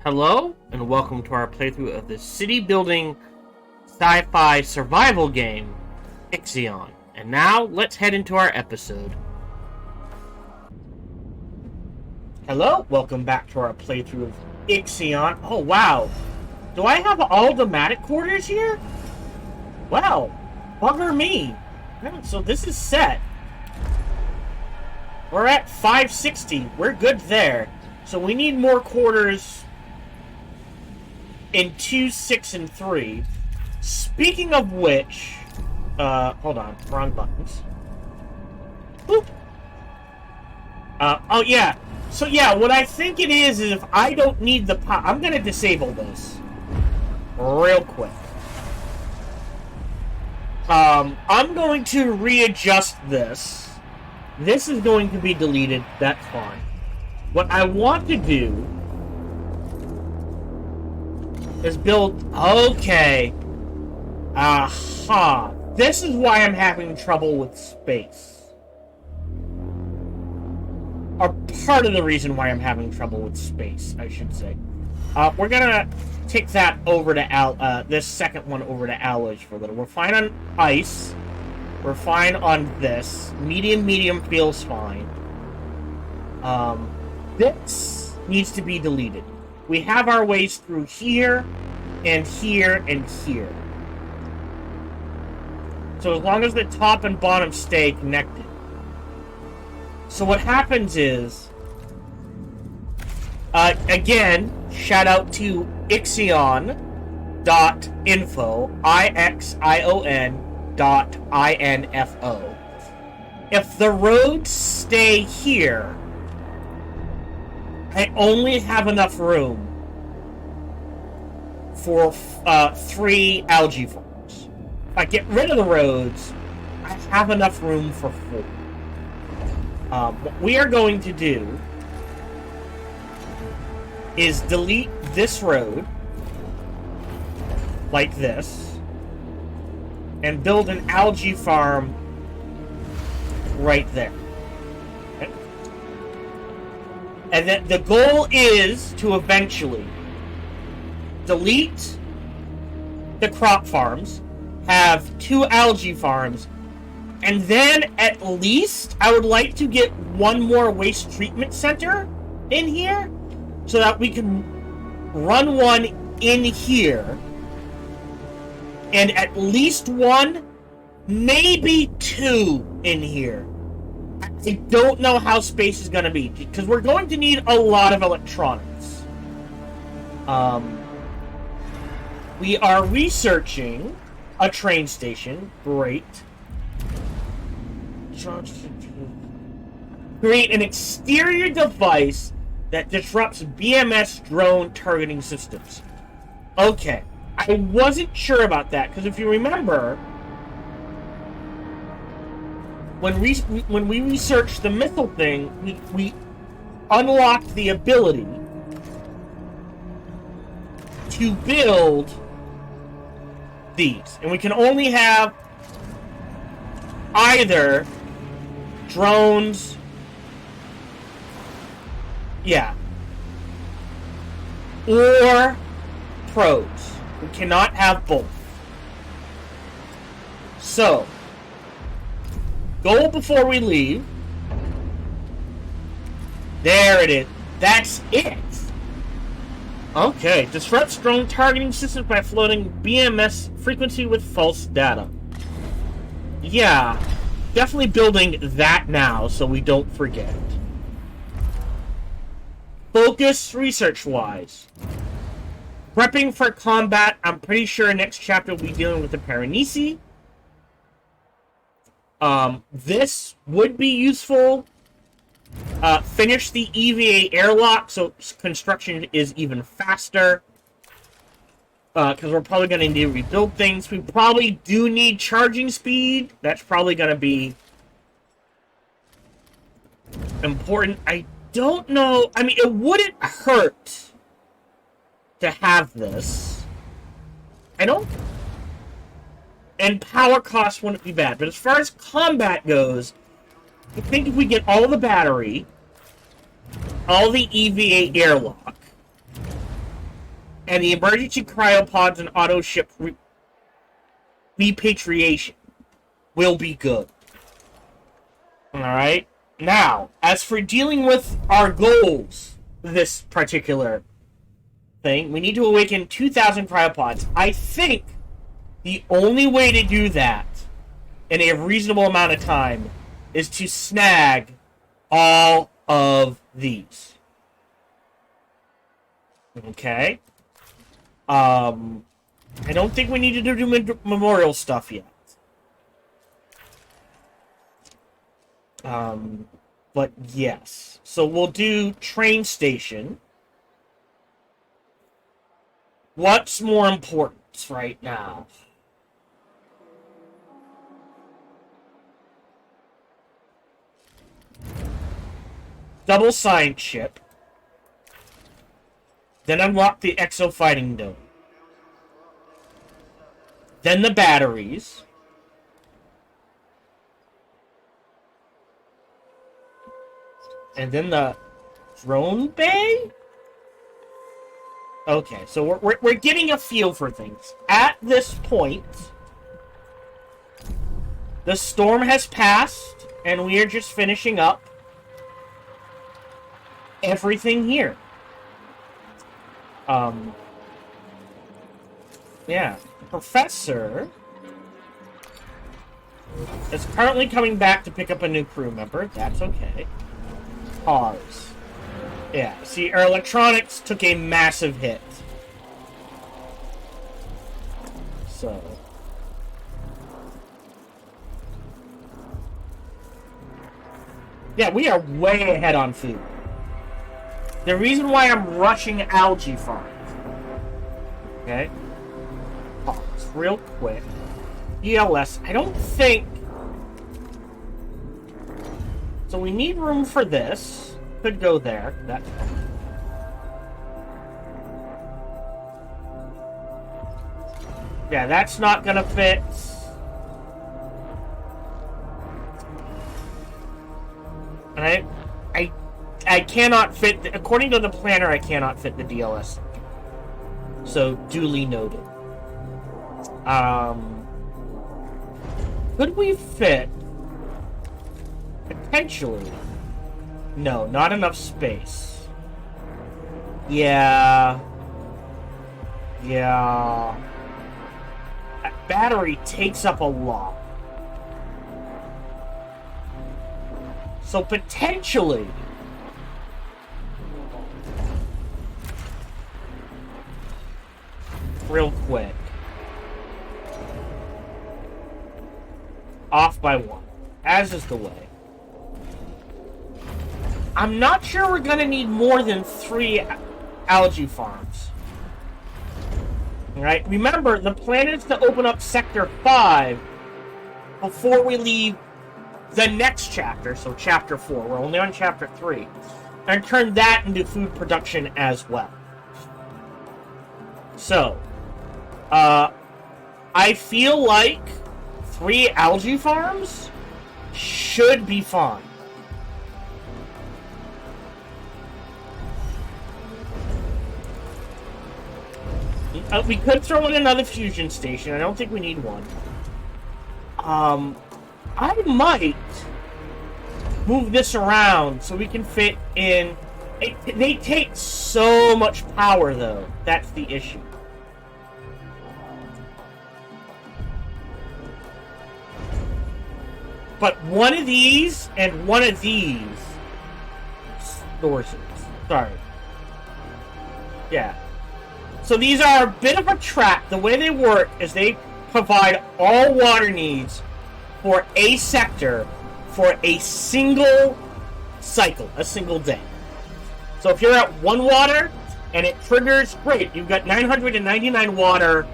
Hello, and welcome to our playthrough of the city-building sci-fi survival game, Ixion. And now, let's head into our episode. Hello, welcome back to our playthrough of Ixion. Oh, wow. Do I have all dematic quarters here? Wow, bugger me. So this is set. We're at 560. We're good there. So we need more quarters in 2, 6, and 3. Speaking of which, hold on, wrong buttons. Boop. Oh yeah. So yeah, what I think it is if I don't need the I'm gonna disable this real quick. I'm going to readjust this. This is going to be deleted. That's fine. What I want to do is build... Okay. Aha. This is why I'm having trouble with space. Or part of the reason why I'm having trouble with space, I should say. We're gonna take that over to this second one over to alloys for a little. We're fine on ice. We're fine on this. Medium feels fine. This needs to be deleted. We have our ways through here, and here, and here. So as long as the top and bottom stay connected. So what happens is, again, shout out to Ixion.info, IXION.info. If the roads stay here, I only have enough room for 3 algae farms. If I get rid of the roads, I have enough room for 4. What we are going to do is delete this road, like this, and build an algae farm right there. Okay? And then the goal is to eventually delete the crop farms, have 2 algae farms, and then at least I would like to get 1 more waste treatment center in here so that we can run one in here and at least 1, maybe 2 in here. I don't know how space is going to be because we're going to need a lot of electronics. We are researching a train station. Great. Create an exterior device that disrupts BMS drone targeting systems. Okay. I wasn't sure about that, because if you remember, when we researched the missile thing, we unlocked the ability to build these. And we can only have either drones, yeah, or pros. We cannot have both. So, goal before we leave. There it is. That's it. Okay. Disrupts drone targeting systems by floating BMS frequency with false data. Yeah. Definitely building that now so we don't forget. Focus research-wise. Prepping for combat. I'm pretty sure next chapter we'll be dealing with the Paranisi. This would be useful. Finish the EVA airlock so construction is even faster. Because we're probably going to need to rebuild things. We probably do need charging speed. That's probably going to be important. I don't know. I mean, it wouldn't hurt to have this. I don't... And power costs wouldn't be bad. But as far as combat goes, I think if we get all the battery, all the EVA airlock, and the emergency cryopods and auto ship repatriation will be good. Alright? Now, as for dealing with our goals, this particular thing, we need to awaken 2,000 cryopods. I think the only way to do that in a reasonable amount of time is to snag all of these. Okay? I don't think we need to do memorial stuff yet. But yes. So we'll do train station. What's more important right now? Double science ship. Then unlock the exo fighting dome. Then the batteries. And then the drone bay? Okay, so we're getting a feel for things. At this point, the storm has passed, and we are just finishing up everything here. Yeah. Professor is currently coming back to pick up a new crew member. That's okay. Pause. Yeah, see, our electronics took a massive hit. So. Yeah, we are way ahead on food. The reason why I'm rushing algae farms. Okay? Pause real quick. ELS, I don't think... So we need room for this. Could go there. That's fine. Yeah, that's not gonna fit. And I cannot fit... According to the planner, I cannot fit the DLS. So, duly noted. Could we fit... Potentially... No, not enough space. Yeah. Yeah. That battery takes up a lot. So potentially... Real quick. Off by one. As is the way. I'm not sure we're gonna need more than 3 algae farms. Alright, remember, the plan is to open up Sector 5 before we leave the next chapter, so Chapter 4. We're only on Chapter 3. And turn that into food production as well. So, I feel like 3 algae farms should be fine. We could throw in another fusion station. I don't think we need one. I might move this around so we can fit in... They take so much power, though. That's the issue. But one of these and one of these sources. Sorry. Yeah. So these are a bit of a trap. The way they work is they provide all water needs for a sector for a single cycle, a single day. So if you're at 1 water and it triggers, great, you've got 999 water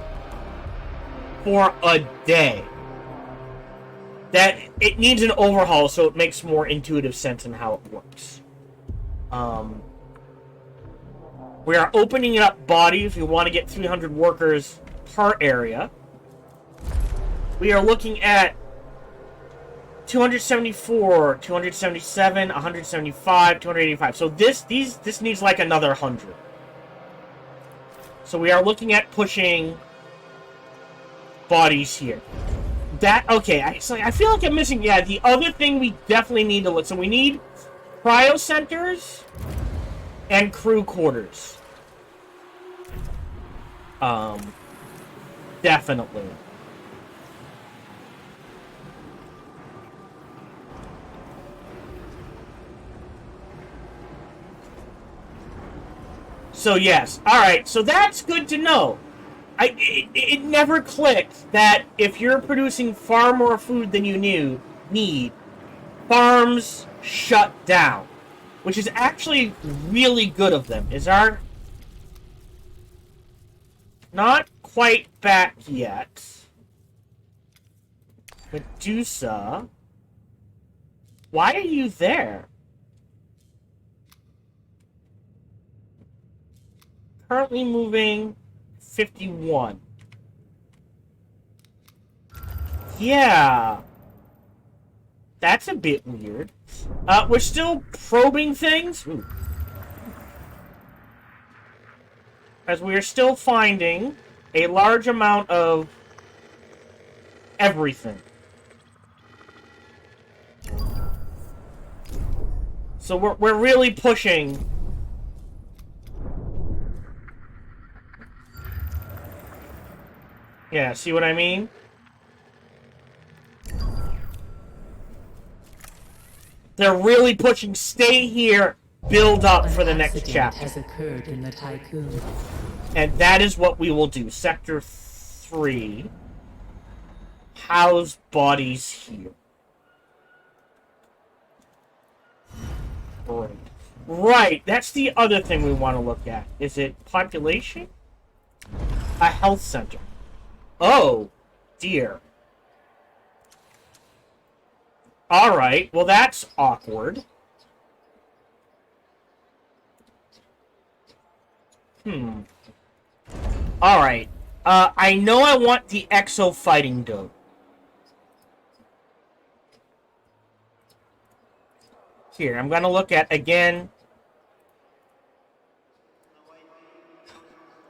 for a day. That it needs an overhaul so it makes more intuitive sense in how it works. We are opening up body if you want to get 300 workers per area. We are looking at 274, 277, 175, 285. So this needs like another 100. So we are looking at pushing bodies here. Okay, I feel like I'm missing, yeah, the other thing we definitely need to look. So we need cryo centers and crew quarters. Definitely. So yes, alright, so that's good to know. It never clicked that if you're producing far more food than you need, farms shut down. Which is actually really good of them. Is our... Not quite back yet. Medusa. Why are you there? Currently moving 51. Yeah. That's a bit weird. We're still probing things. Ooh. As we are still finding a large amount of everything. So we're really pushing. Yeah, see what I mean? They're really pushing. Stay here. Build up for the next chapter. Has occurred in the Tiqqun. And that is what we will do. Sector 3. House bodies here. Right, that's the other thing we want to look at. Is it population? A health center. Oh, dear. Alright, well that's awkward. Alright. I know I want the Exo Fighting Dome. Here, I'm gonna look at, again...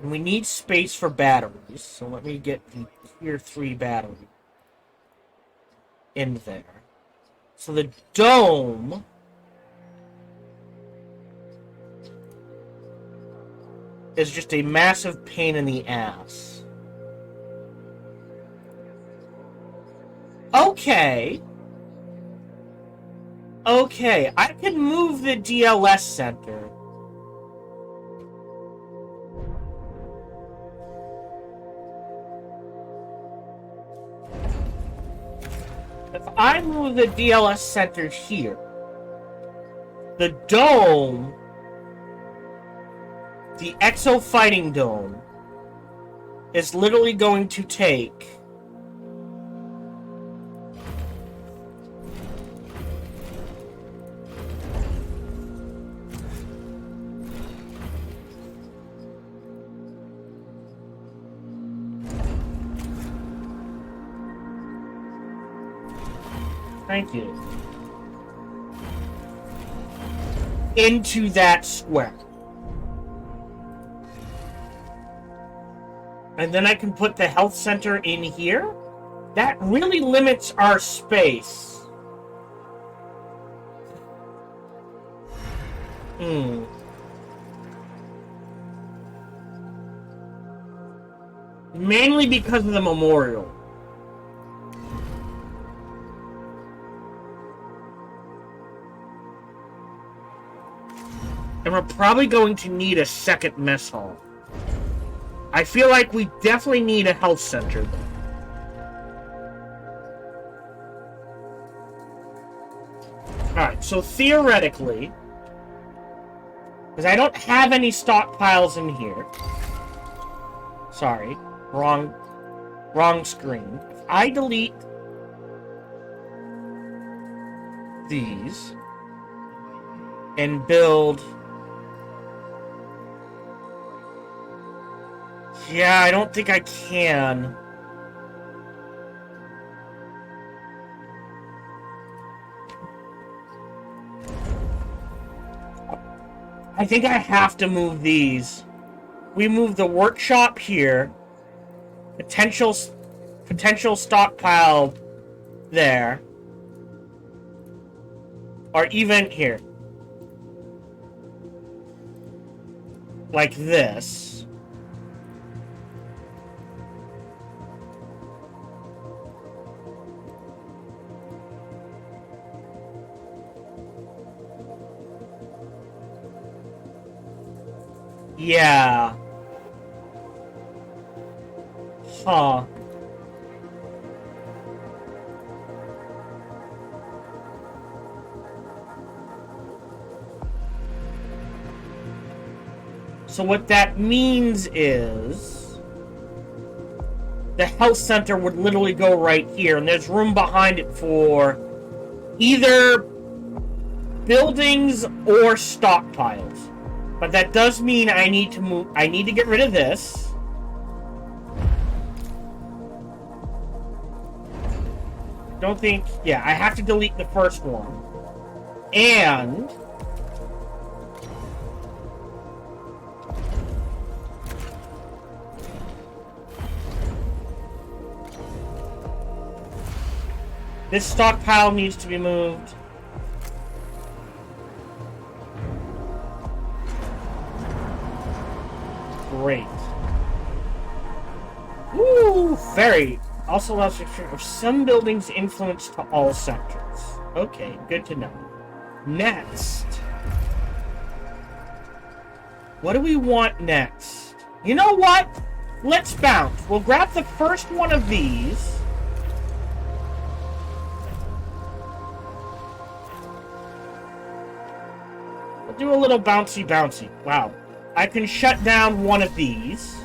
And we need space for batteries, so let me get the Tier 3 battery in there. So the dome... is just a massive pain in the ass. Okay. Okay, I can move the DLS center. If I move the DLS center here, the dome, the Exo Fighting Dome, is literally going to take... Thank you. Into that square. And then I can put the health center in here? That really limits our space. Mainly because of the memorial. And we're probably going to need a second mess hall. I feel like we definitely need a health center, though. Alright, so theoretically... Because I don't have any stockpiles in here. Sorry. Wrong screen. If I delete... these... and build... Yeah, I don't think I can. I think I have to move these. we move the workshop here. Potential stockpile there. Or even here. Like this. Yeah. Huh. So what that means is the health center would literally go right here, and there's room behind it for either buildings or stockpiles. But that does mean I need to move. I need to get rid of this. Don't think. Yeah, I have to delete the first one. And this stockpile needs to be moved. Great. Woo! Very. Also allows restriction of some buildings influence to all sectors. Okay, good to know. Next. What do we want next? You know what? Let's bounce. We'll grab the first one of these. We'll do a little bouncy. Wow. I can shut down one of these.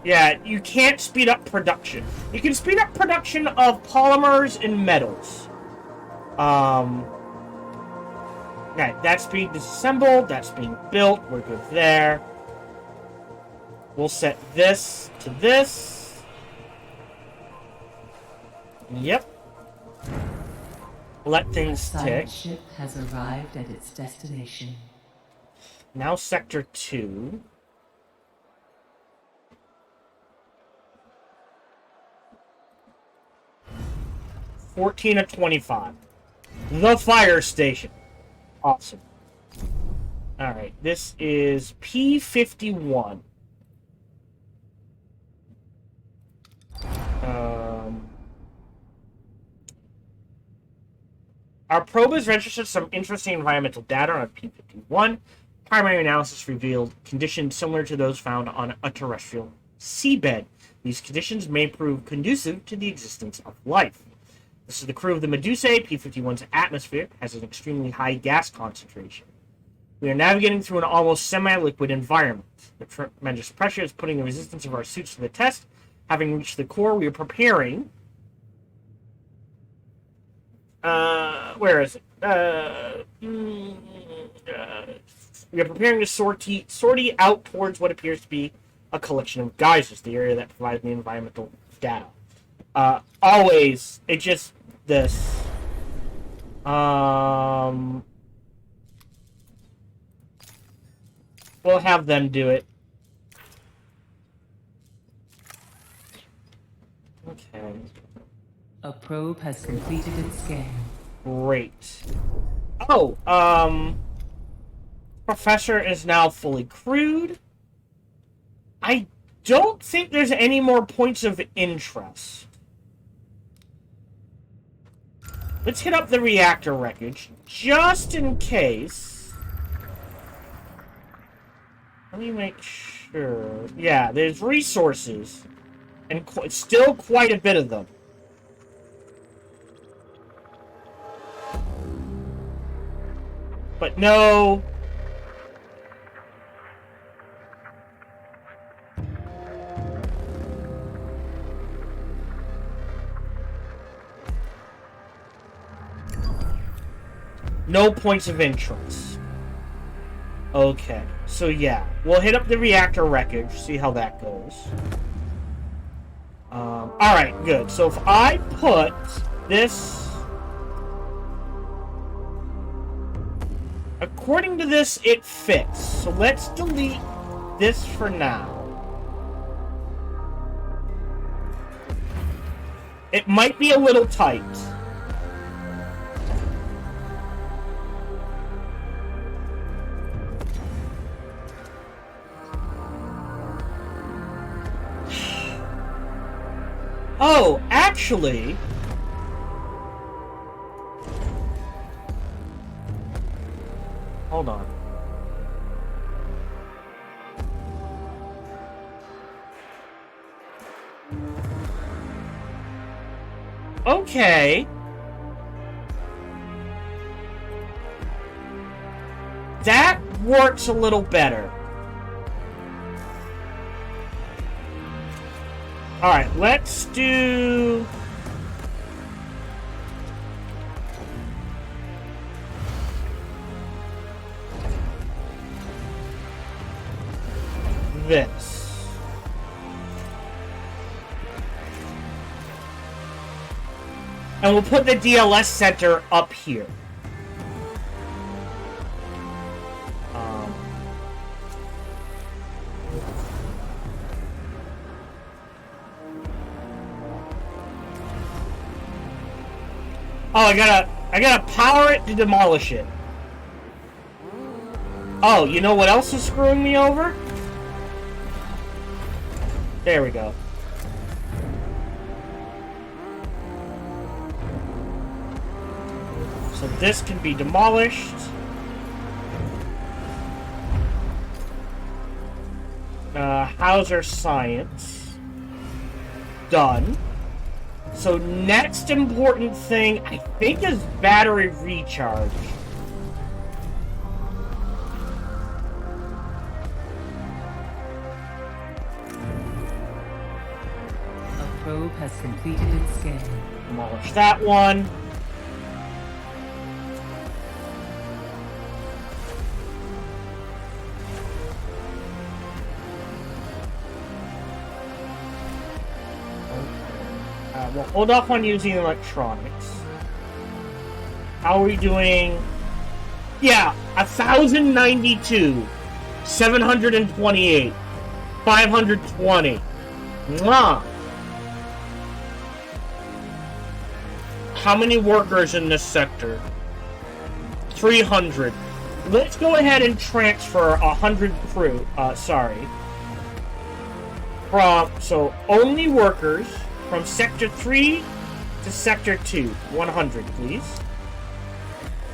Yeah, you can't speed up production. You can speed up production of polymers and metals. Okay, that's being disassembled. That's being built. We're good there. We'll set this to this. Yep. Let things tick. The ship has arrived at its destination. Now Sector 2. $14 of 25. The fire station. Awesome. Alright, this is P.51. Our probe has registered some interesting environmental data on P.51. Primary analysis revealed conditions similar to those found on a terrestrial seabed. These conditions may prove conducive to the existence of life. This is the crew of the Medusae. P-51's atmosphere has an extremely high gas concentration. We are navigating through an almost semi-liquid environment. The tremendous pressure is putting the resistance of our suits to the test. Having reached the core, we are preparing... where is it? We are preparing to sortie out towards what appears to be a collection of geysers, the area that provides the environmental data. Always, it just... this. We'll have them do it. Okay. A probe has completed its scan. Great. Oh, Professor is now fully crewed. I don't think there's any more points of interest. Let's hit up the reactor wreckage, just in case. Let me make sure. Yeah, there's resources. And still quite a bit of them. But no... no points of interest. Okay, so yeah. We'll hit up the reactor wreckage, see how that goes. Alright, good. So if I put this According to this, it fits. So let's delete this for now. It might be a little tight. Oh, actually... Hold on. Okay. That works a little better. Alright, let's do... this. And we'll put the DLS center up here. Oh, I gotta power it to demolish it. Oh, you know what else is screwing me over? There we go. So this can be demolished. Hauser Science. Done. So next important thing, I think, is battery recharge. A probe has completed its scan. Demolish that one. We'll hold off on using electronics. How are we doing? Yeah, 1,092. 728. 520. Mwah! How many workers in this sector? 300. Let's go ahead and transfer 100 crew. So, only workers from Sector 3 to Sector 2. 100, please.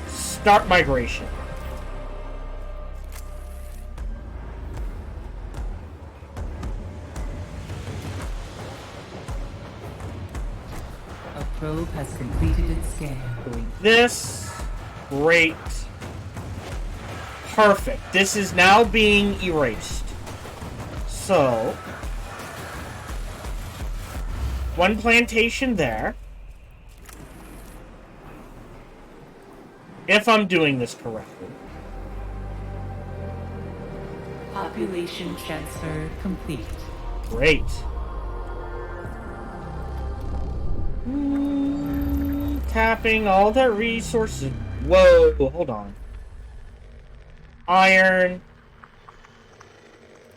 Start migration. A probe has completed its scan. Doing this. Great. Perfect. This is now being erased. So... one plantation there. If I'm doing this correctly. Population transfer complete. Great. Tapping all the resources. Whoa, hold on. Iron.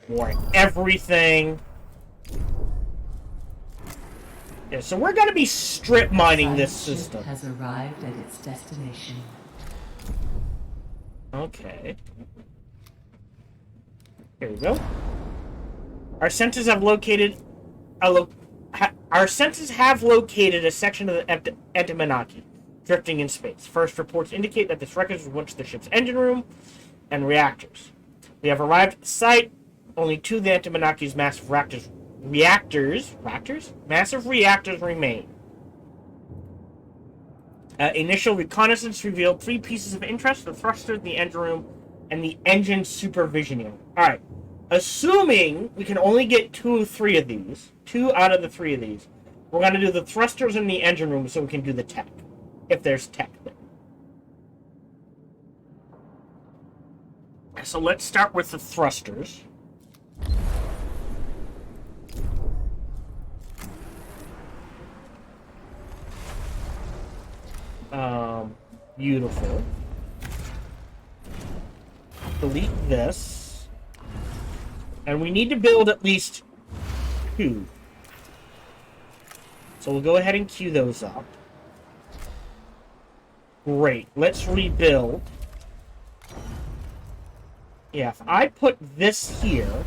More everything. Yeah, so we're gonna be strip mining this system. Has arrived at its destination. Okay. Here we go. Our sensors have located a section of the Entimanaki drifting in space. First reports indicate that this wreckage was once the ship's engine room and reactors. We have arrived at the site. Only two of the Entimanaki's massive massive reactors remain. Initial reconnaissance revealed 3 pieces of interest: the thruster, the engine room, and the engine supervision unit. Alright. Assuming we can only get 2 out of the 3 of these, we're going to do the thrusters in the engine room so we can do the tech. If there's tech there. So let's start with the thrusters. Beautiful. delete this. And we need to build at least 2. So we'll go ahead and queue those up. Great. Let's rebuild. Yeah, if I put this here...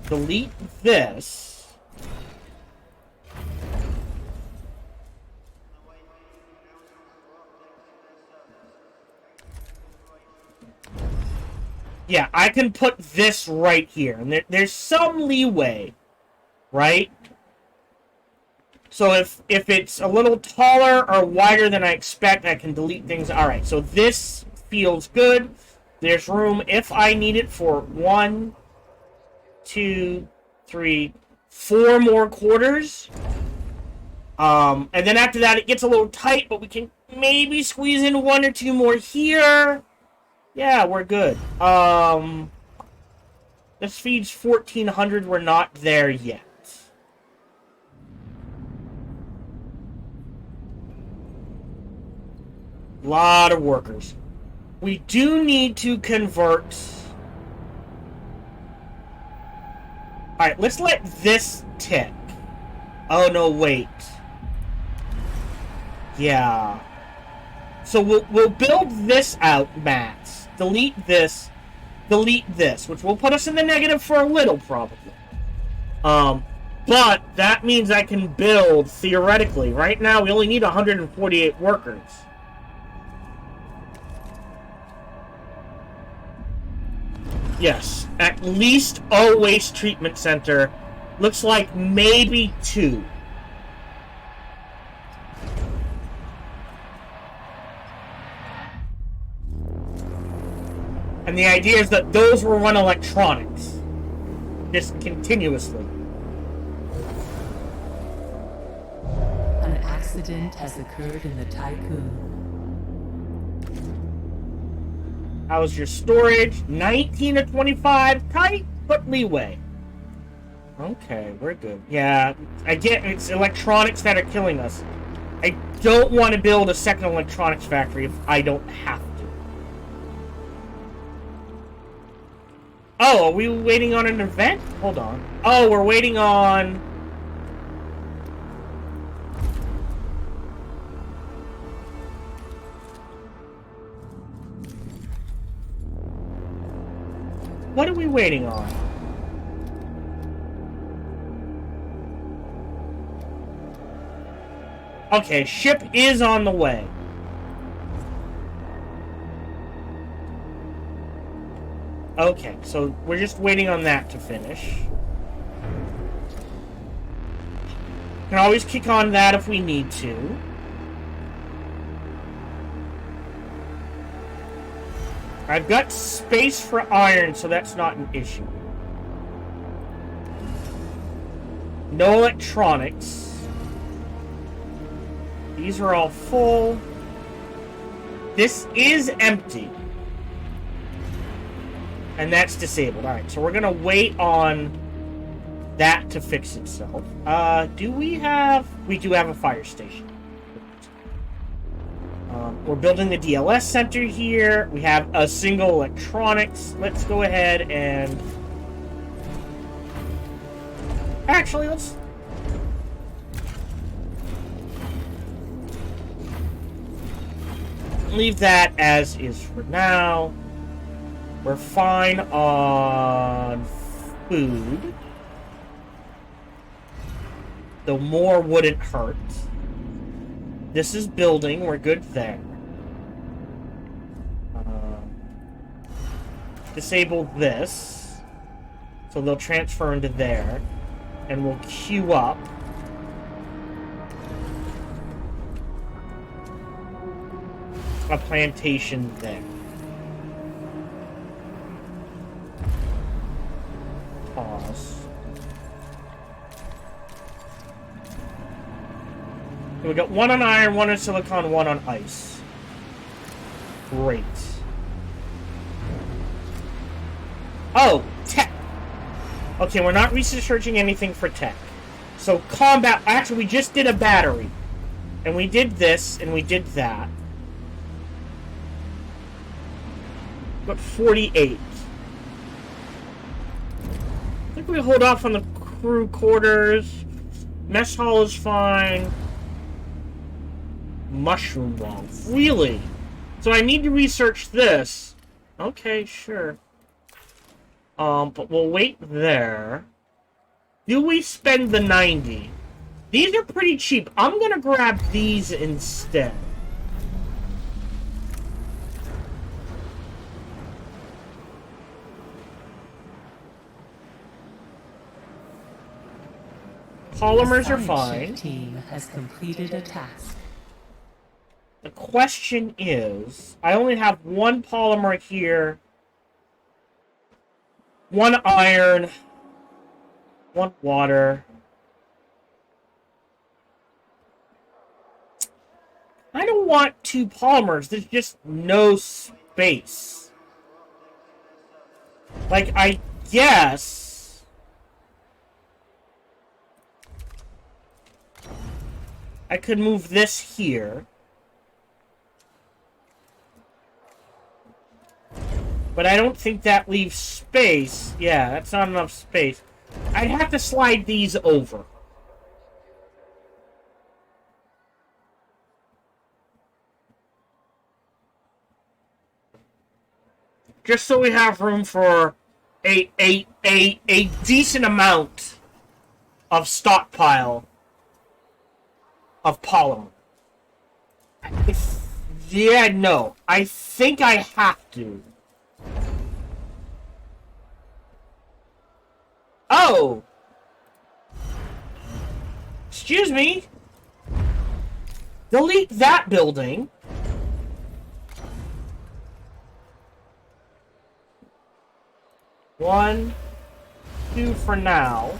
delete this. Yeah, I can put this right here. And there's some leeway, right? So if it's a little taller or wider than I expect, I can delete things. All right, so this feels good. There's room if I need it for 1, 2, 3, 4 more quarters. And then after that, it gets a little tight, but we can maybe squeeze in 1 or 2 more here. Yeah, we're good. This feeds 1,400. We're not there yet. Lot of workers. We do need to convert... Alright, let's let this tick. Oh, no, wait. Yeah. So we'll build this out, Mats. Delete this, which will put us in the negative for a little, probably. But that means I can build, theoretically. Right now, we only need 148 workers. Yes, at least a waste treatment center. Looks like maybe 2. And the idea is that those will run electronics. Just continuously. An accident has occurred in the Tiqqun. How's your storage? 19 to 25. Tight, but leeway. Okay, we're good. Yeah, I get it's electronics that are killing us. I don't want to build a second electronics factory if I don't have to. Oh, are we waiting on an event? Hold on. Oh, we're waiting on... What are we waiting on? Okay, ship is on the way. Okay, so we're just waiting on that to finish. Can always kick on that if we need to. I've got space for iron, so that's not an issue. No electronics. These are all full. This is empty. And that's disabled. Alright, so we're gonna wait on that to fix itself. Do we have... We do have a fire station. We're building the DLS center here. We have a single electronics. Let's go ahead and... Actually, let's... leave that as is for now. We're fine on food. Though more wouldn't hurt. This is building. We're good there. Disable this. So they'll transfer into there. And we'll queue up. A plantation there. Pause. We got 1 on iron, 1 on silicon, 1 on ice. Great. Oh, tech. Okay, we're not researching anything for tech. So combat... Actually, we just did a battery. And we did this, and we did that. But 48. I think we hold off on the crew quarters. Mess hall is fine. Mushroom wall. Really? So I need to research this. Okay, sure. But we'll wait there. Do we spend the 90? These are pretty cheap. I'm gonna grab these instead. Polymers are fine. The team has completed a task. The question is, I only have one polymer here, one iron, one water. I don't want two polymers. There's just no space. Like, I guess... I could move this here. But I don't think that leaves space. Yeah, that's not enough space. I'd have to slide these over. Just so we have room for a decent amount of stockpile of polymer. Yeah, no. I think I have to. Oh! Excuse me. Delete that building. One, two for now.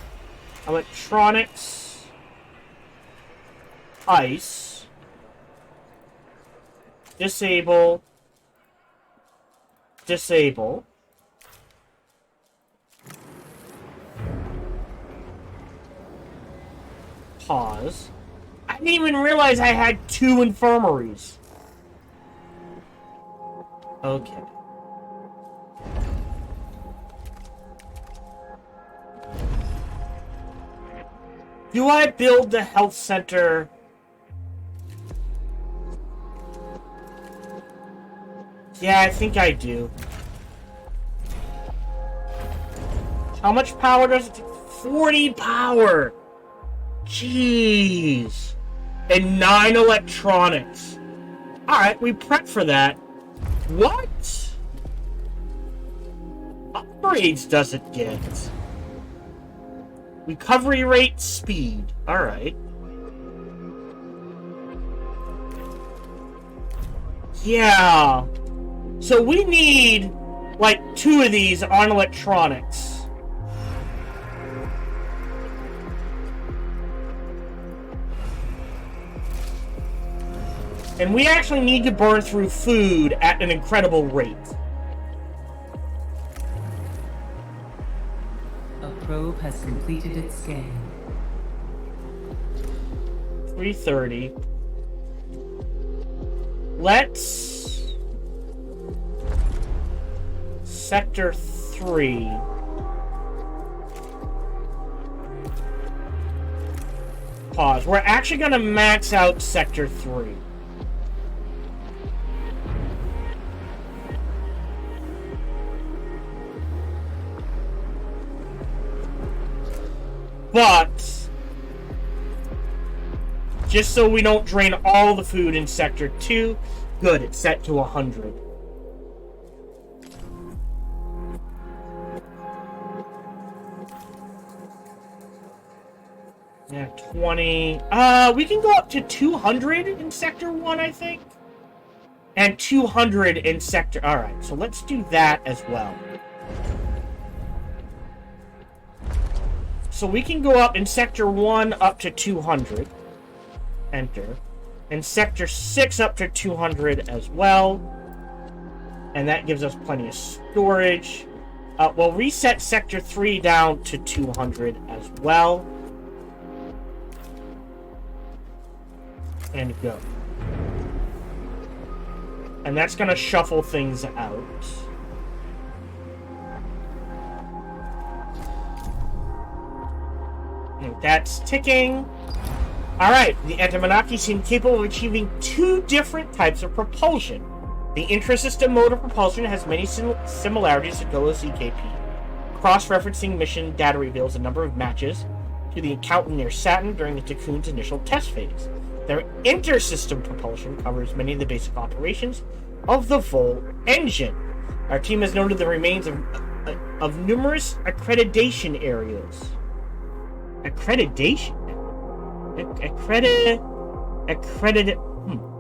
Electronics. Ice. Disable. Disable. Pause. I didn't even realize I had 2 infirmaries. Okay. Do I build the health center? Yeah, I think I do. How much power does it take? 40 power! Jeez. And 9 electronics. Alright, we prep for that. What? Upgrades does it get? Recovery rate, speed. Alright. Yeah. So we need, like, 2 of these on electronics. And we actually need to burn through food at an incredible rate. A probe has completed its scan. 330. Let's... Sector 3. Pause. We're actually going to max out Sector 3. But, just so we don't drain all the food in Sector 2, good, it's set to 100. Yeah, 20. We can go up to 200 in Sector 1, I think. And 200 in Sector... Alright, so let's do that as well. So we can go up in Sector 1 up to 200. Enter. And Sector 6 up to 200 as well. And that gives us plenty of storage. We'll reset Sector 3 down to 200 as well. And go. And that's going to shuffle things out. And that's ticking. Alright, the Antimonarchy seem capable of achieving 2 different types of propulsion. The intrasystem mode of propulsion has many similarities to Golos EKP. Cross-referencing mission data reveals a number of matches to the encounter near Saturn during the Tiqqun's initial test phase. Their inter-system propulsion covers many of the basic operations of the Vol engine. Our team has noted the remains of numerous accreditation areas. Accreditation? Accredited.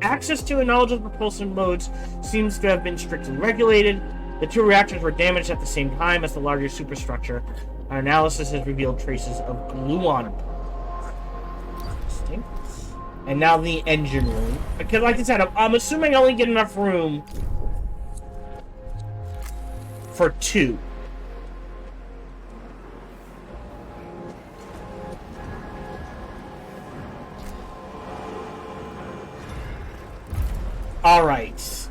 Access to and knowledge of the propulsion modes seems to have been strictly regulated. The 2 reactors were damaged at the same time as the larger superstructure. Our analysis has revealed traces of gluon. Interesting. And now the engine room. Because, like I said, I'm assuming I only get enough room for 2. Alright.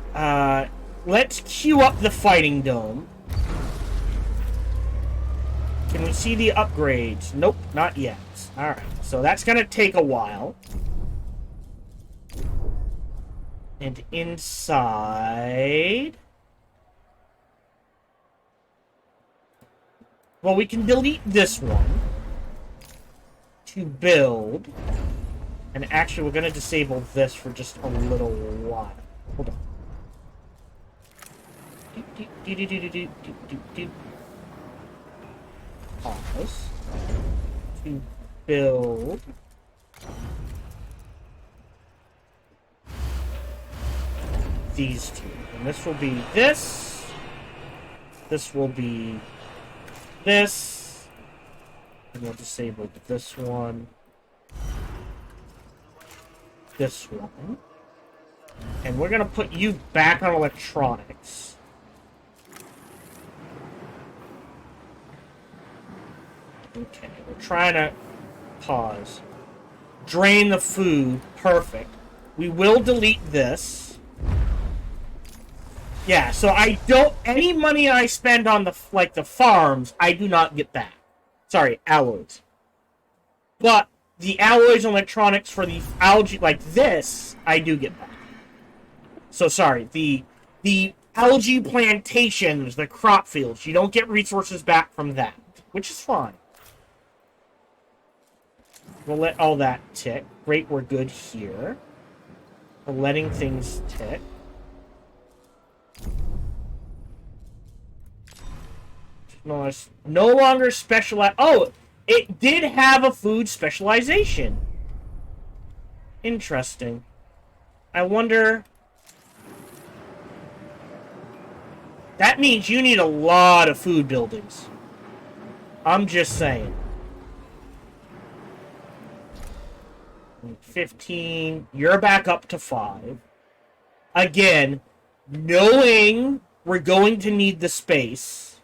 Let's queue up the fighting dome. Can we see the upgrades? Nope, not yet. Alright, so that's gonna take a while. And inside... Well, we can delete this one to build. And actually, we're gonna disable this for just a little while. Hold on. Pause. To build. These 2. And this will be this. This will be this. And we'll disable this one. This one. And we're going to put you back on electronics. Okay, we're trying to pause. Drain the food. Perfect. We will delete this. Yeah, so I don't... Any money I spend on the farms, I do not get back. Sorry, alloys. But the alloys and electronics for the algae like this, I do get back. So sorry, the algae plantations, the crop fields, you don't get resources back from that, which is fine. We'll let all that tick. Great, we're good here. We're letting things tick. No longer specialized. Oh, it did have a food specialization. Interesting. I wonder... That means you need a lot of food buildings. I'm just saying. 15. You're back up to 5. Again, knowing we're going to need the space.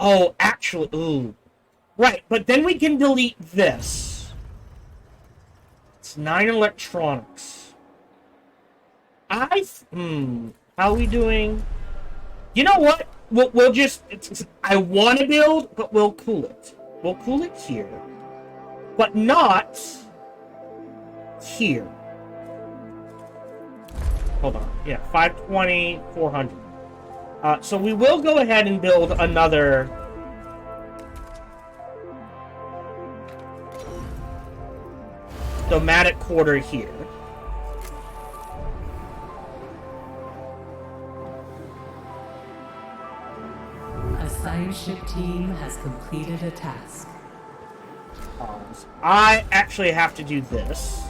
Oh, actually, ooh. Right, but then we can delete this. It's 9 electronics. How are we doing? You know what? We'll just... I want to build, but we'll cool it. We'll cool it here. But not... here. Hold on. Yeah, 520, 400. So we will go ahead and build another... nomadic quarter here. A science ship team has completed a task. I actually have to do this.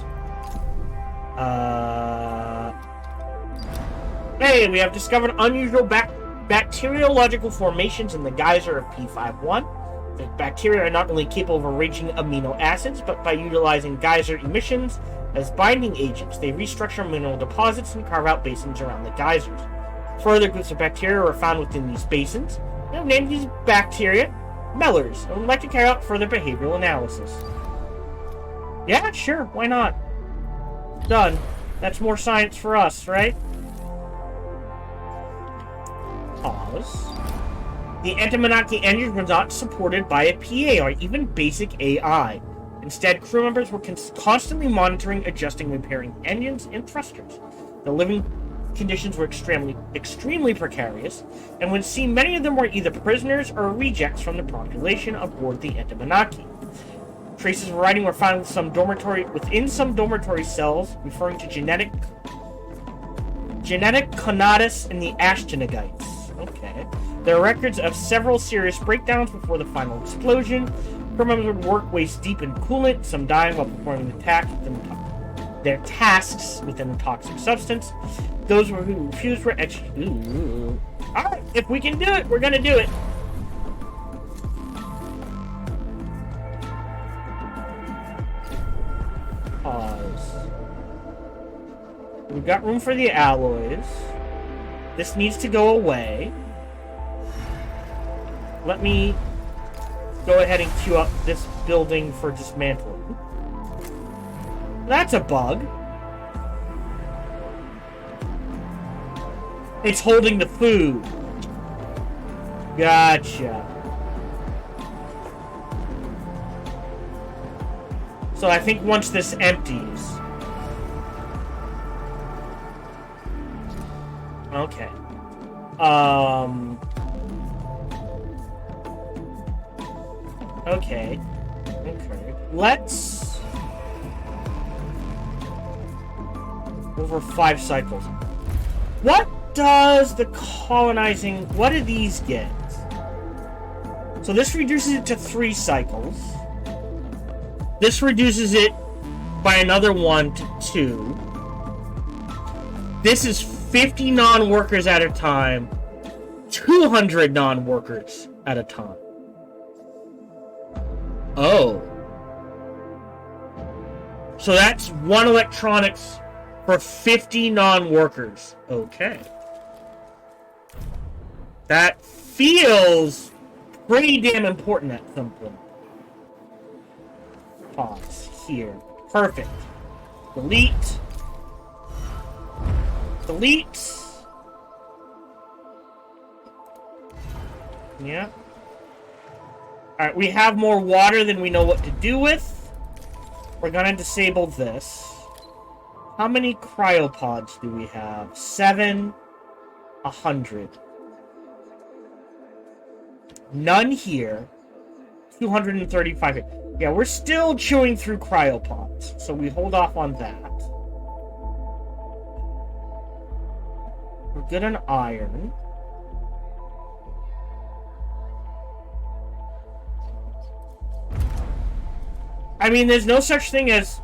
Hey, we have discovered unusual bacteriological formations in the geyser of P51. The bacteria are not only capable of arranging amino acids, but by utilizing geyser emissions as binding agents, they restructure mineral deposits and carve out basins around the geysers. Further groups of bacteria are found within these basins. We have named these bacteria Mellors, and would like to carry out further behavioral analysis. Yeah, sure, why not? Done. That's more science for us, right? Pause. The Entimanaki engines were not supported by a PA or even basic AI. Instead, crew members were constantly monitoring, adjusting, repairing engines and thrusters. The living conditions were extremely precarious, and would seem many of them were either prisoners or rejects from the population aboard the Entimanaki. Traces of writing were found within some dormitory cells, referring to genetic conatus in the Ashtonagites. Okay. There are records of several serious breakdowns before the final explosion. Crew members would work waist deep in coolant, some dying while performing their tasks within a toxic substance. Those who refused were executed. Alright, if we can do it, we're gonna do it. Pause. We've got room for the alloys. This needs to go away. Let me go ahead and queue up this building for dismantling. That's a bug. It's holding the food. Gotcha. So I think once this empties... Okay. Okay. Let's... Over 5 cycles. What does the colonizing... What do these get? So this reduces it to 3 cycles. This reduces it by another 1 to 2. This is 50 non-workers at a time. 200 non-workers at a time. Oh. So that's 1 electronics for 50 non-workers. Okay. That feels pretty damn important at some point. Pause. Here. Perfect. Delete. Delete. Yeah. Alright, we have more water than we know what to do with. We're gonna disable this. How many cryopods do we have? 7. 100. None here. 235 here. Yeah, we're still chewing through cryopods, so we hold off on that. We're good on iron. I mean, there's no such thing as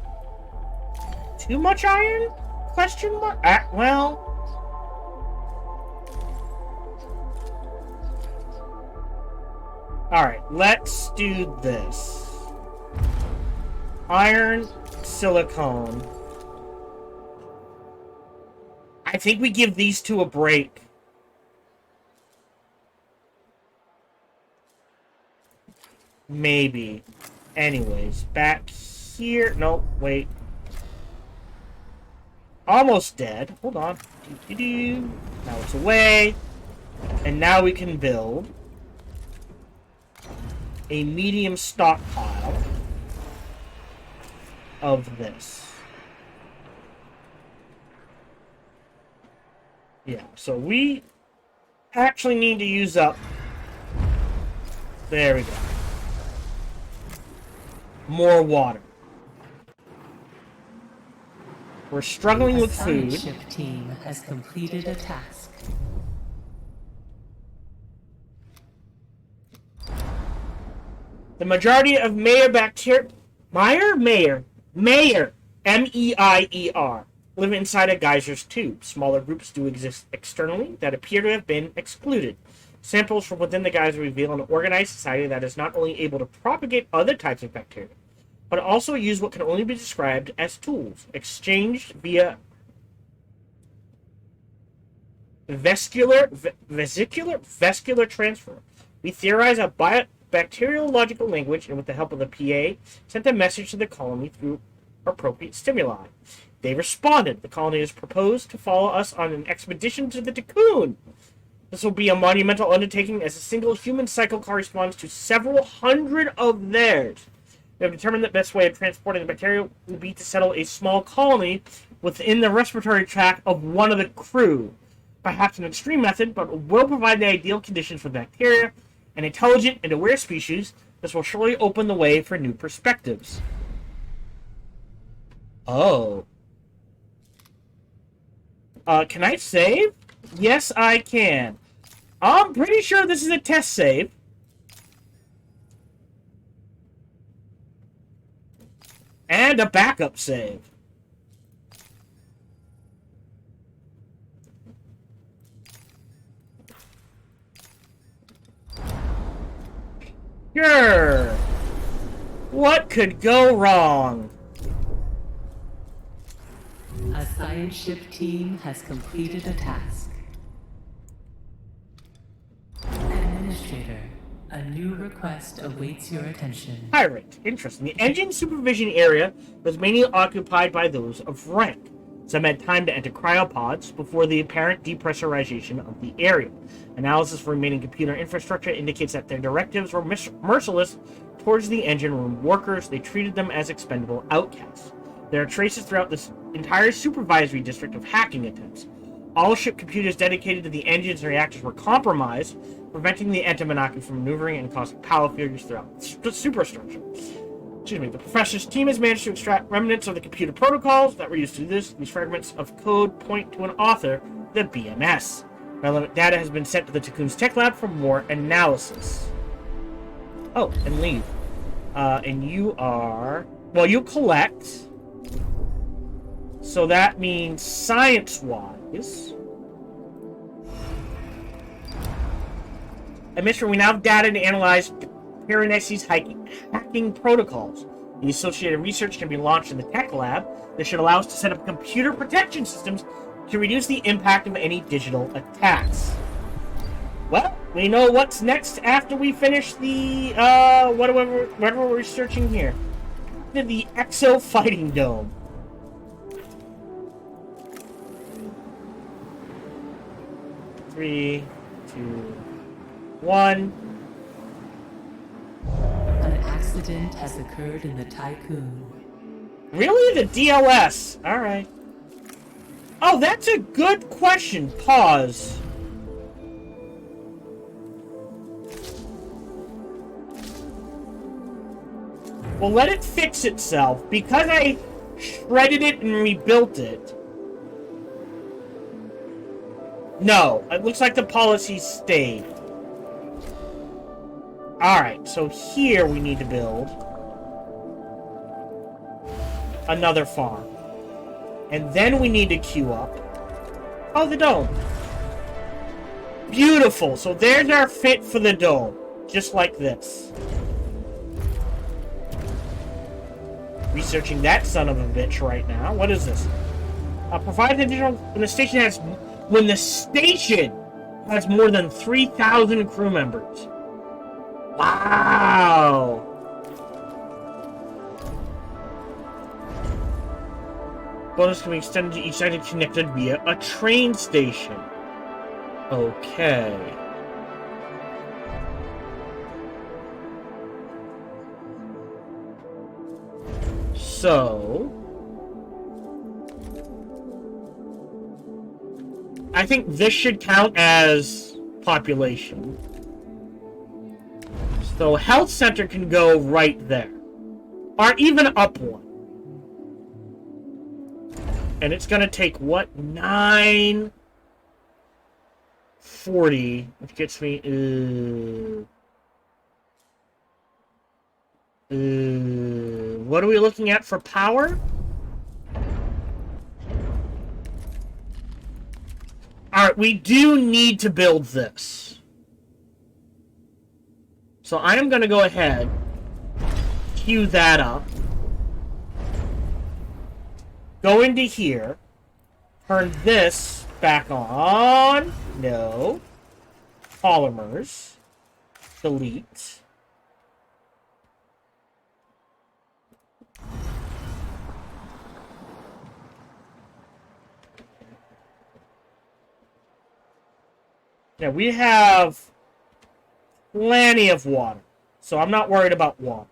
too much iron? Question mark? Well... Alright, let's do this. Iron, silicone. I think we give these two a break. Maybe. Anyways, back here. No, wait. Almost dead. Hold on. Now it's away. And now we can build a medium stockpile of this. Yeah, so we actually need to use up... There we go. More water. We're struggling with food. The ship team has completed a task. The majority of Mayer, M-E-I-E-R, live inside a geyser's tube. Smaller groups do exist externally that appear to have been excluded. Samples from within the geyser reveal an organized society that is not only able to propagate other types of bacteria, but also use what can only be described as tools, exchanged via vesicular transfer. We theorize a bacteriological language, and with the help of the PA, sent a message to the colony through appropriate stimuli. They responded. The colony has proposed to follow us on an expedition to the Tiqqun. This will be a monumental undertaking as a single human cycle corresponds to several hundred of theirs. We have determined that the best way of transporting the bacteria will be to settle a small colony within the respiratory tract of one of the crew. Perhaps an extreme method, but will provide the ideal conditions for the bacteria. An intelligent and aware species, this will surely open the way for new perspectives. Oh. Can I save? Yes, I can. I'm pretty sure this is a test save. And a backup save. Sure. What could go wrong? A science ship team has completed a task. Administrator, a new request awaits your attention. Pirate. Interesting. The engine supervision area was mainly occupied by those of rank. Some had time to enter cryopods before the apparent depressurization of the area. Analysis of remaining computer infrastructure indicates that their directives were merciless towards the engine room workers. They treated them as expendable outcasts. There are traces throughout this entire supervisory district of hacking attempts. All ship computers dedicated to the engines and reactors were compromised, preventing the Entamanaki from maneuvering and causing power failures throughout the superstructure. Excuse me. The professor's team has managed to extract remnants of the computer protocols that were used to do this. These fragments of code point to an author, the BMS. Relevant data has been sent to the Tiqqun's tech lab for more analysis. Oh, and leave. And you are... Well, you collect... So that means science-wise... Administrator, we now have data to analyze Piranesi's hacking protocols. The associated research can be launched in the tech lab. This should allow us to set up computer protection systems to reduce the impact of any digital attacks. Well, we know what's next after we finish the, what are we researching here? The Exo Fighting Dome. Three, two, one. An accident has occurred in the Tiqqun. Really? The DLS. Alright. Oh, that's a good question. Pause. Well, let it fix itself. Because I shredded it and rebuilt it. No, it looks like the policy stayed. Alright, so here we need to build another farm. And then we need to queue up. Oh, the dome. Beautiful. So there's our fit for the dome. Just like this. Researching that son of a bitch right now. What is this? Provide additional... When the station has more than 3,000 crew members. Wow. Bonus can be extended to each side and connected via a train station. Okay. So... I think this should count as population. So health center can go right there. Or even up one. And it's gonna take what? 940, which gets me what are we looking at for power? Alright, we do need to build this. So I am gonna go ahead, queue that up. Go into here. Turn this back on. No. Polymers. Delete. Yeah, we have plenty of water, so I'm not worried about water.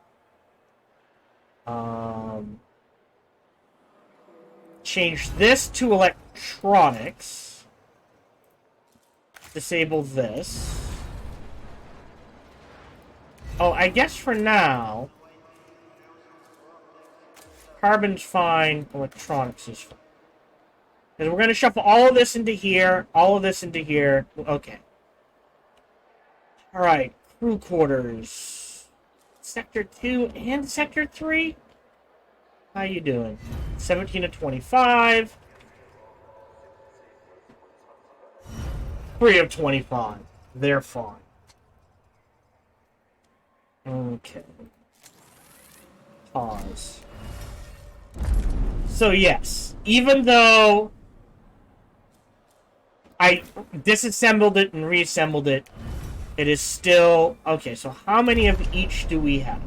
Change this to electronics. Disable this. Oh, I guess for now, carbon's fine, electronics is fine. Because we're going to shuffle all of this into here, all of this into here. Okay. Alright, crew quarters. Sector 2 and Sector 3? How you doing? 17 to 25. 3 of 25. They're fine. Okay. Pause. So yes, even though I disassembled it and reassembled it, it is still... Okay, so how many of each do we have?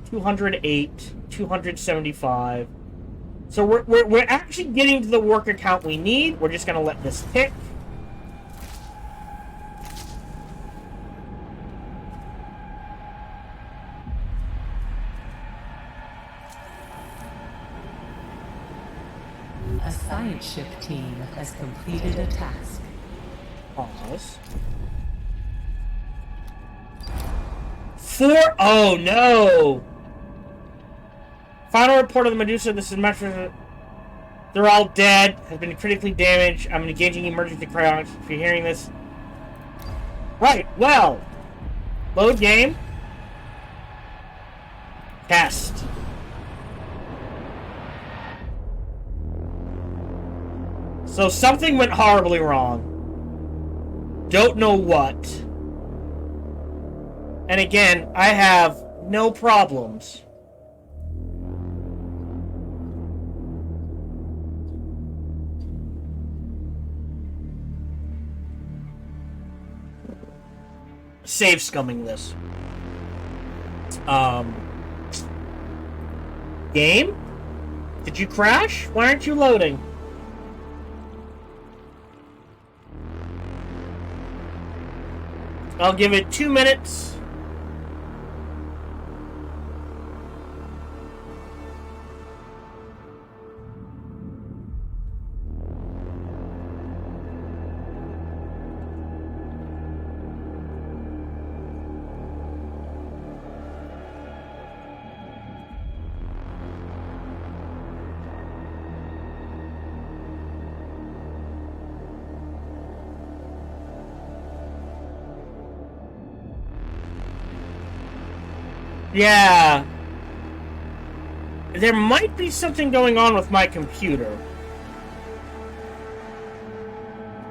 208, 275. So we're actually getting to the worker count we need. We're just going to let this tick. A science ship team has completed a task. Pause. 4... Oh, no! Final report of the Medusa. This is much... They're all dead. Has been critically damaged. I'm engaging emergency cryonics. If you're hearing this... Right, well... Load game. Test. So something went horribly wrong. Don't know what. And again, I have no problems. Save scumming this. Game? Did you crash? Why aren't you loading? I'll give it 2 minutes. Yeah. There might be something going on with my computer.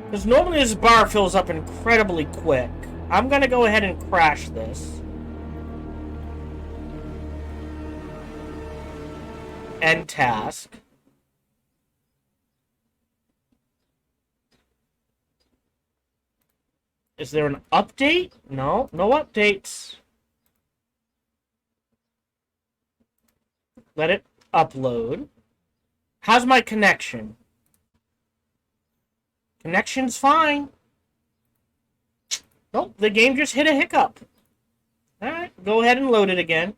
Because normally this bar fills up incredibly quick. I'm gonna go ahead and crash this. End task. Is there an update? No, no updates. Let it upload. How's my connection? Connection's fine. Nope, the game just hit a hiccup. Alright, go ahead and load it again.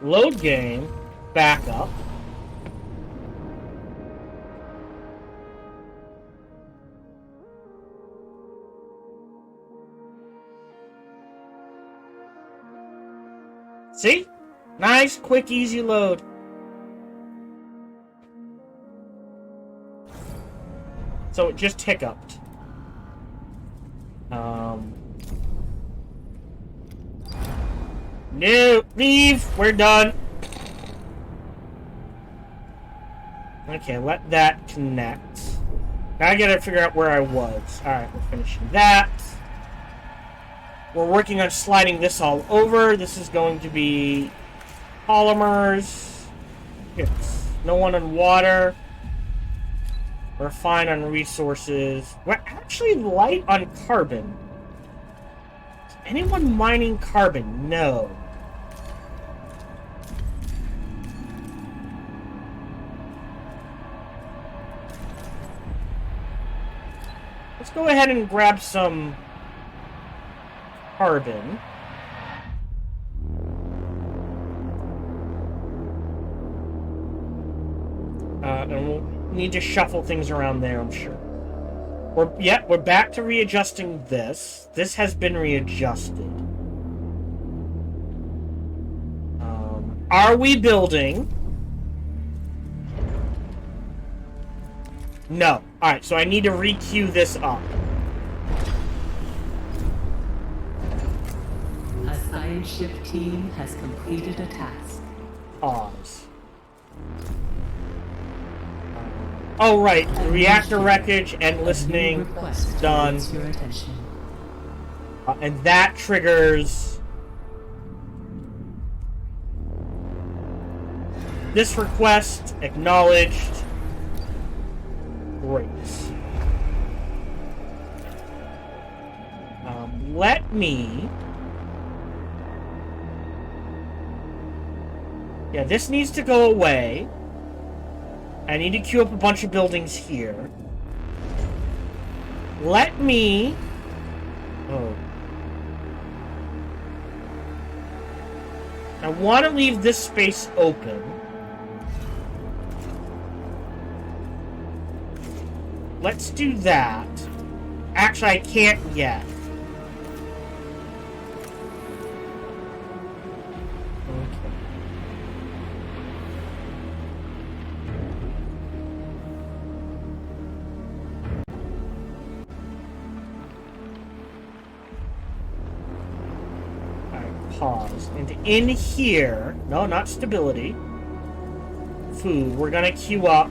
Load game, backup. See? Nice, quick, easy load. So it just hiccuped. No, leave. We're done. Okay, let that connect. Now I gotta figure out where I was. Alright, we're finishing that. We're working on sliding this all over. This is going to be polymers. It's no one on water. We're fine on resources. We're actually light on carbon. Is anyone mining carbon? No. Let's go ahead and grab some carbon. And we'll need to shuffle things around there, I'm sure. We're back to readjusting this. This has been readjusted. Are we building? No. Alright, so I need to re-queue this up. A science ship team has completed a task. Pause. Oh, right. Reactor wreckage and listening. Done. Your attention. And that triggers this request. Acknowledged. Great. Let me... Yeah, this needs to go away. I need to queue up a bunch of buildings here. Let me... Oh. I want to leave this space open. Let's do that. Actually, I can't yet. Pause. And in here, no, not stability. Food. We're gonna queue up.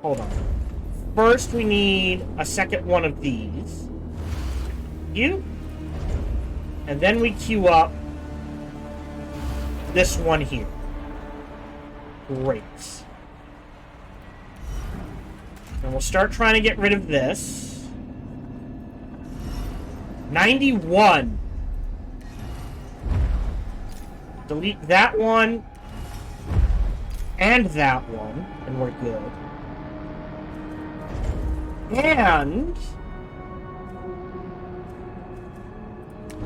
Hold on. First, we need a second one of these. You. And then we queue up this one here. Great. And we'll start trying to get rid of this. 91. Delete that one. And that one. And we're good. And...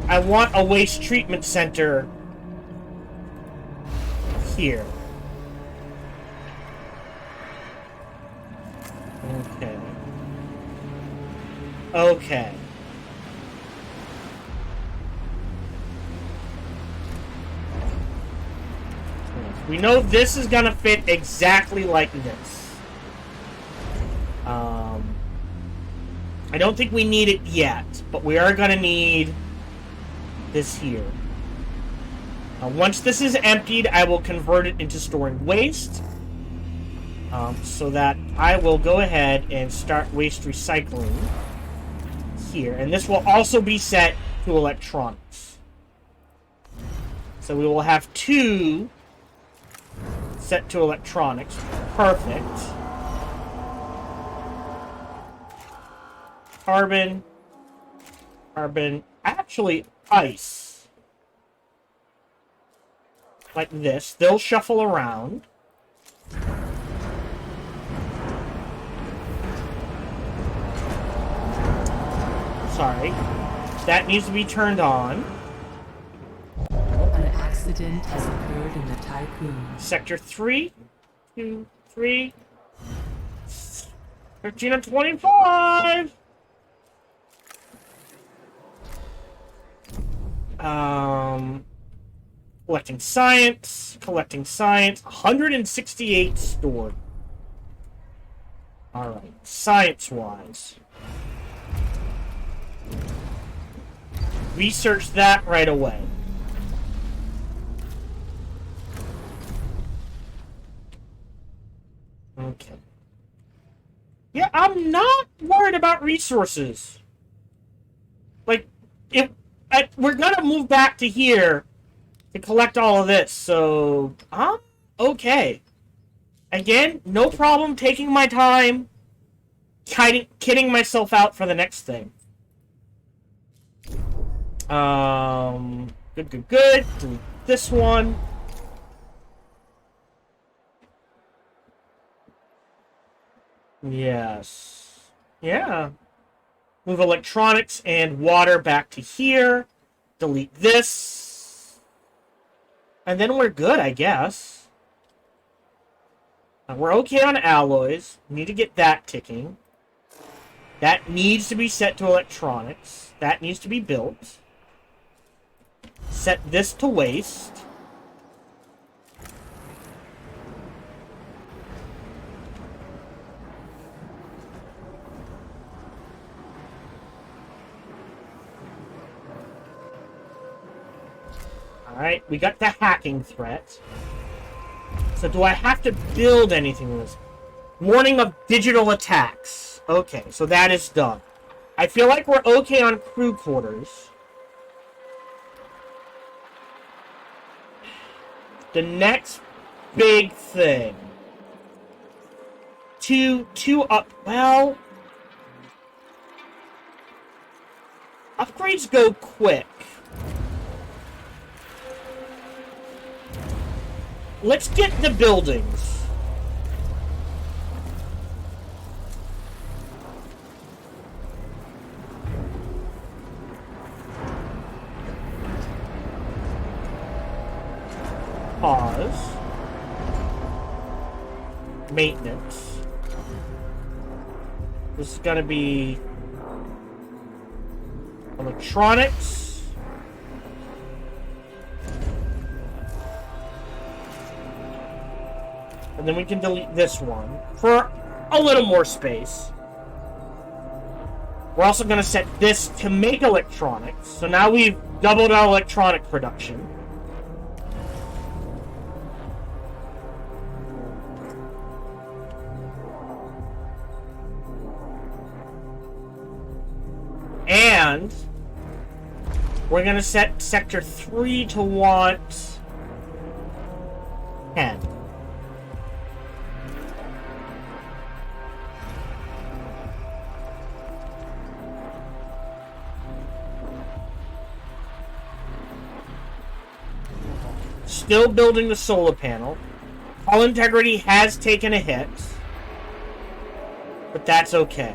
I want a waste treatment center here. Okay. Okay. We know this is gonna fit exactly like this. I don't think we need it yet, but we are gonna need this here. Once this is emptied, I will convert it into storing waste. So that I will go ahead and start waste recycling here. And this will also be set to electronics. So we will have 2 set to electronics. Perfect. Carbon. Carbon. Actually, ice. Like this. They'll shuffle around. Sorry. That needs to be turned on. An accident has occurred in the Tiqqun. Sector 3, 2, 3, 13 and 25. Collecting science, 168 stored. Alright, science-wise. Research that right away. Okay. Yeah, I'm not worried about resources. Like, we're gonna move back to here to collect all of this, so I'm okay. Again, no problem taking my time, kidding myself out for the next thing. Good. Delete this one. Yes. Yeah. Move electronics and water back to here. Delete this. And then we're good, I guess. We're okay on alloys. We need to get that ticking. That needs to be set to electronics. That needs to be built. Set this to waste. Alright, we got the hacking threat. So do I have to build anything in this? Warning of digital attacks. Okay, so that is done. I feel like we're okay on crew quarters. The next big thing. Well... upgrades go quick. Let's get the buildings. Pause. Maintenance. This is gonna be electronics. And then we can delete this one for a little more space. We're also going to set this to make electronics. So now we've doubled our electronic production. And we're going to set Sector 3 to want 10. Still building the solar panel. Hull integrity has taken a hit. But that's okay.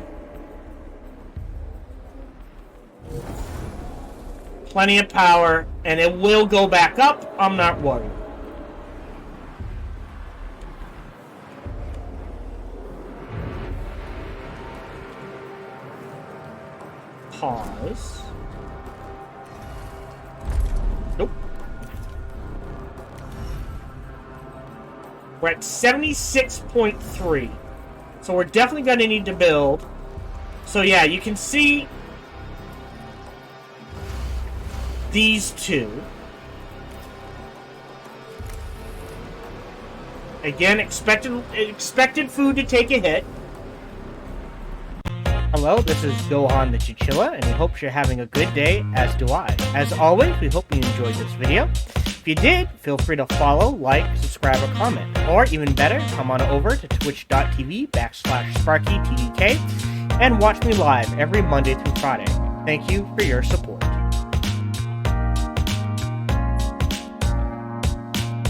Plenty of power, and it will go back up. I'm not worried. Pause. Nope. We're at 76.3. So we're definitely going to need to build. So yeah, you can see these two. Again, expected food to take a hit. Hello, this is Gohan the Chinchilla, and we hope you're having a good day, as do I. As always, we hope you enjoyed this video. If you did, feel free to follow, like, subscribe, or comment. Or, even better, come on over to twitch.tv/SparkyTDK and watch me live every Monday through Friday. Thank you for your support.